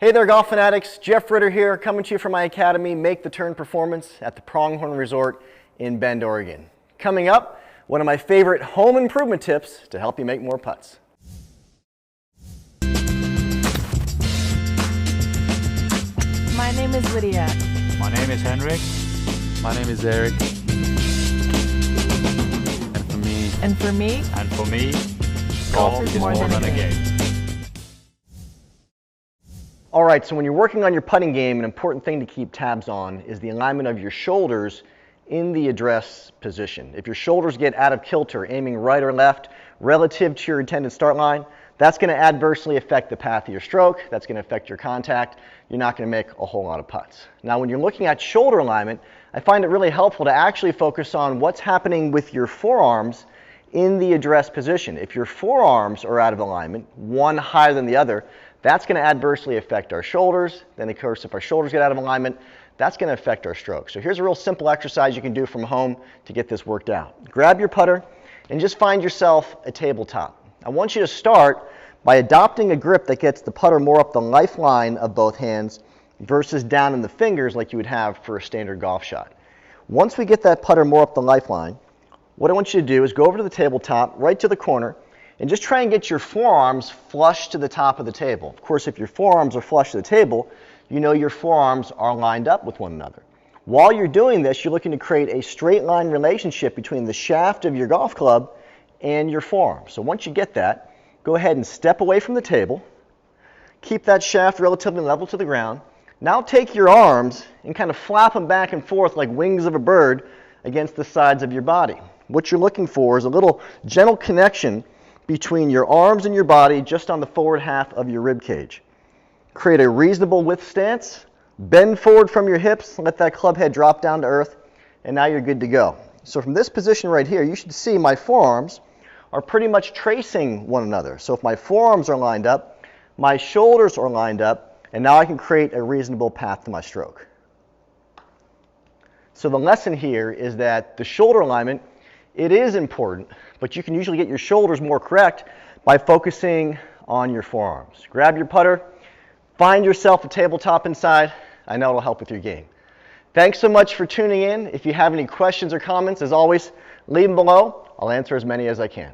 Hey there, golf fanatics. Jeff Ritter here, coming to you from my academy, Make the Turn Performance at the Pronghorn Resort in Bend, Oregon. Coming up, one of my favorite home improvement tips to help you make more putts. My name is Lydia. My name is Henrik. My name is Eric. And for me, golf is more than a game. All right, so when you're working on your putting game, an important thing to keep tabs on is the alignment of your shoulders in the address position. If your shoulders get out of kilter, aiming right or left relative to your intended start line, that's going to adversely affect the path of your stroke. That's going to affect your contact. You're not going to make a whole lot of putts. Now, when you're looking at shoulder alignment, I find it really helpful to actually focus on what's happening with your forearms in the address position. If your forearms are out of alignment, one higher than the other, that's going to adversely affect our shoulders. Then, of course, if our shoulders get out of alignment, that's going to affect our stroke. So here's a real simple exercise you can do from home to get this worked out. Grab your putter and just find yourself a tabletop. I want you to start by adopting a grip that gets the putter more up the lifeline of both hands versus down in the fingers like you would have for a standard golf shot. Once we get that putter more up the lifeline, what I want you to do is go over to the tabletop, right to the corner, and just try and get your forearms flush to the top of the table. Of course, if your forearms are flush to the table, you know your forearms are lined up with one another. While you're doing this, you're looking to create a straight line relationship between the shaft of your golf club and your forearm. So once you get that, go ahead and step away from the table. Keep that shaft relatively level to the ground. Now take your arms and kind of flap them back and forth like wings of a bird against the sides of your body. What you're looking for is a little gentle connection between your arms and your body just on the forward half of your rib cage. Create a reasonable width stance, bend forward from your hips, let that club head drop down to earth, and now you're good to go. So from this position right here, you should see my forearms are pretty much tracing one another. So if my forearms are lined up, my shoulders are lined up, and now I can create a reasonable path to my stroke. So the lesson here is that the shoulder alignment, it is important, but you can usually get your shoulders more correct by focusing on your forearms. Grab your putter, find yourself a tabletop inside. I know it'll help with your game. Thanks so much for tuning in. If you have any questions or comments, as always, leave them below. I'll answer as many as I can.